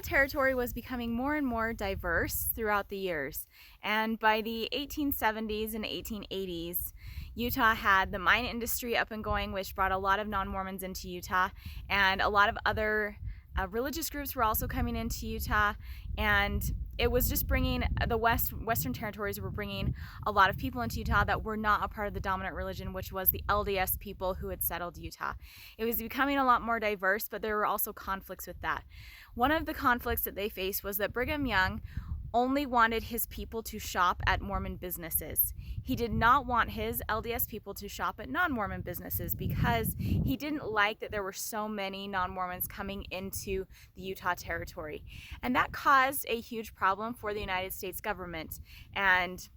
Territory was becoming more and more diverse throughout the years, and by the 1870s and 1880s, Utah had the mine industry up and going, which brought a lot of non-Mormons into Utah, and a lot of other religious groups were also coming into Utah, and it was just bringing the Western territories were bringing a lot of people into Utah that were not a part of the dominant religion, which was the LDS people who had settled Utah. It was becoming a lot more diverse, but there were also conflicts with that. One of the conflicts that they faced was that Brigham Young only wanted his people to shop at Mormon businesses. He did not want his LDS people to shop at non-Mormon businesses because he didn't like that there were so many non-Mormons coming into the Utah territory. And that caused a huge problem for the United States government. And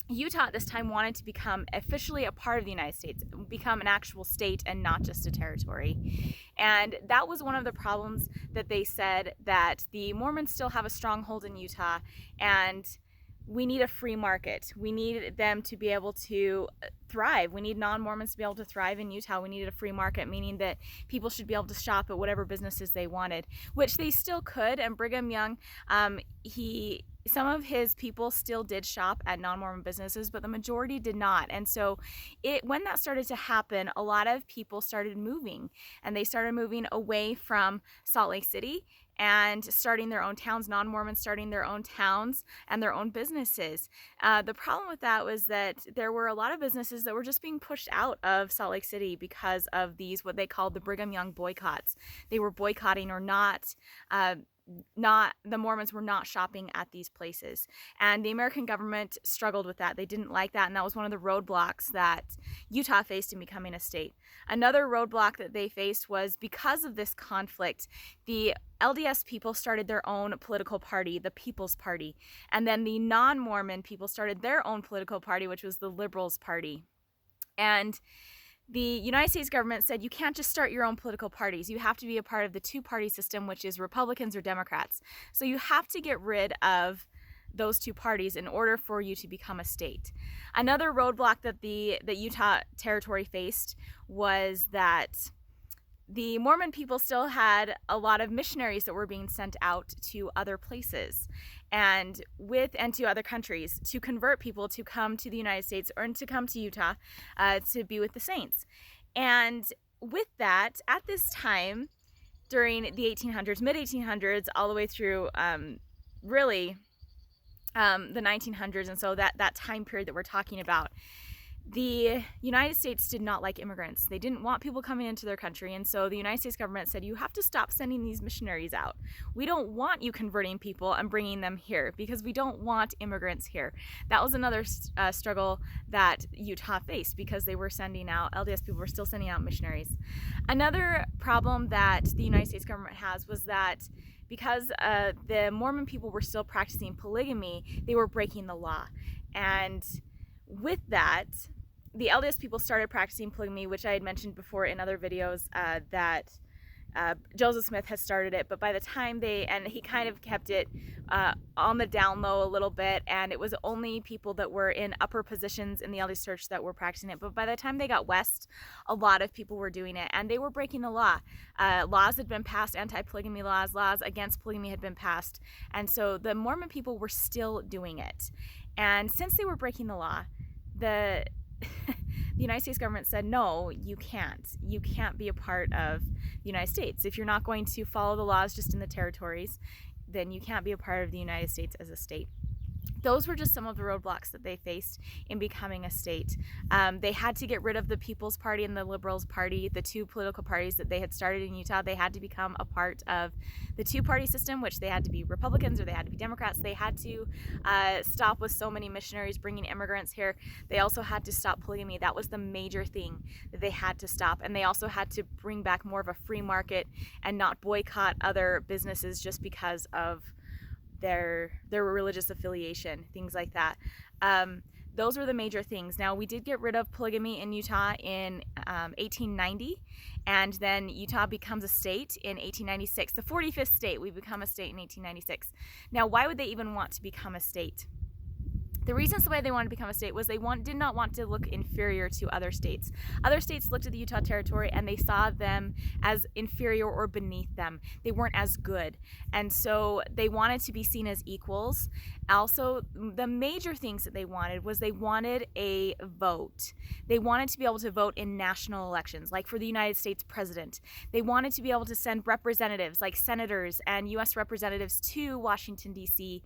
Utah at this time wanted to become officially a part of the United States, become an actual state and not just a territory. And that was one of the problems that they said, that the Mormons still have a stronghold in Utah and we need a free market. We need them to be able to thrive. We need non-Mormons to be able to thrive in Utah. We needed a free market, meaning that people should be able to shop at whatever businesses they wanted, which they still could. And Brigham Young, some of his people still did shop at non-Mormon businesses, but the majority did not. And so when that started to happen, a lot of people started moving, and they started moving away from Salt Lake City and starting their own towns, non-Mormons starting their own towns and their own businesses. The problem with that was that there were a lot of businesses that were just being pushed out of Salt Lake City because of these, what they called the Brigham Young boycotts. They were boycotting or the Mormons were not shopping at these places, and the American government struggled with that. They didn't like that, and that was one of the roadblocks that Utah faced in becoming a state. Another roadblock that they faced was because of this conflict, the LDS people started their own political party, the People's Party, and then the non-Mormon people started their own political party, which was the Liberals Party. And the United States government said you can't just start your own political parties. You have to be a part of the two-party system, which is Republicans or Democrats. So you have to get rid of those two parties in order for you to become a state. Another roadblock that the Utah territory faced was that the Mormon people still had a lot of missionaries that were being sent out to other places and to other countries to convert people to come to the United States or to come to Utah to be with the saints. And with that, at this time, during the 1800s, mid-1800s, all the way through the 1900s, and so that time period that we're talking about, the United States did not like immigrants. They didn't want people coming into their country, and so the United States government said, you have to stop sending these missionaries out. We don't want you converting people and bringing them here because we don't want immigrants here. That was another struggle that Utah faced because they were sending out, LDS people were still sending out missionaries. Another problem that the United States government has was that because the Mormon people were still practicing polygamy, they were breaking the law. And with that, the LDS people started practicing polygamy, which I had mentioned before in other videos, that Joseph Smith has started it, but by the time he kind of kept it on the down low a little bit, and it was only people that were in upper positions in the LDS church that were practicing it. But by the time they got west, a lot of people were doing it, and they were breaking the law. Laws had been passed, anti-polygamy laws against polygamy had been passed, and so the Mormon people were still doing it. And since they were breaking the law, the United States government said, no, you can't. You can't be a part of the United States. If you're not going to follow the laws just in the territories, then you can't be a part of the United States as a state. Those were just some of the roadblocks that they faced in becoming a state. They had to get rid of the People's Party and the Liberals Party, the two political parties that they had started in Utah. They had to become a part of the two-party system, which they had to be Republicans or they had to be Democrats. They had to stop with so many missionaries bringing immigrants here. They also had to stop polygamy. That was the major thing that they had to stop. And they also had to bring back more of a free market and not boycott other businesses just because of their religious affiliation, things like that. Those were the major things. Now, we did get rid of polygamy in Utah in 1890, and then Utah becomes a state in 1896. The 45th state, we become a state in 1896. Now, why would they even want to become a state? The reasons the way they wanted to become a state was they did not want to look inferior to other states. Other states looked at the Utah Territory and they saw them as inferior or beneath them. They weren't as good. And so they wanted to be seen as equals. Also, the major things that they wanted was they wanted a vote. They wanted to be able to vote in national elections, like for the United States president. They wanted to be able to send representatives, like senators and U.S. representatives, to Washington, D.C.,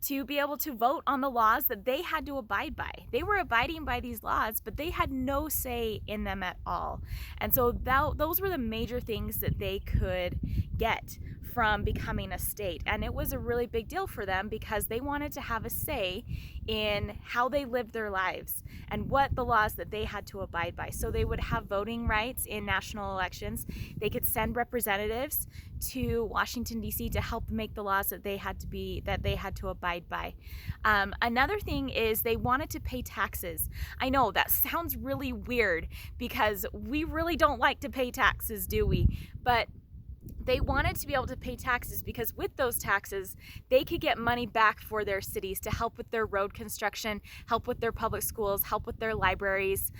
to be able to vote on the laws that they had to abide by. They were abiding by these laws, but they had no say in them at all. And so those were the major things that they could get from becoming a state. And it was a really big deal for them because they wanted to have a say in how they lived their lives and what the laws that they had to abide by. So they would have voting rights in national elections. They could send representatives to Washington, D.C. to help make the laws that they had to abide by. Another thing is they wanted to pay taxes. I know that sounds really weird because we really don't like to pay taxes, do we? But they wanted to be able to pay taxes because with those taxes, they could get money back for their cities to help with their road construction, help with their public schools, help with their libraries,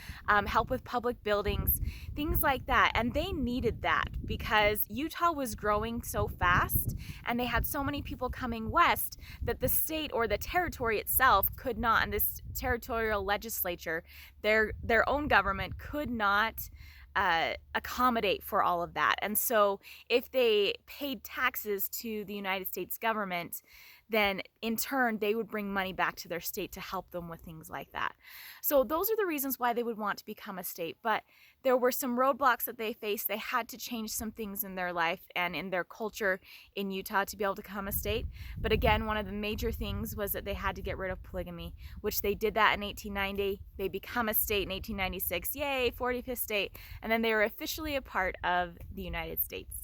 help with public buildings, things like that. And they needed that because Utah was growing so fast and they had so many people coming west that the state or the territory itself could not, and this territorial legislature, their own government could not accommodate for all of that. And so if they paid taxes to the United States government, then in turn they would bring money back to their state to help them with things like that. So those are the reasons why they would want to become a state. But there were some roadblocks that they faced. They had to change some things in their life and in their culture in Utah to be able to become a state. But again, one of the major things was that they had to get rid of polygamy, which they did that in 1890. They become a state in 1896. Yay, 45th state. And then they were officially a part of the United States.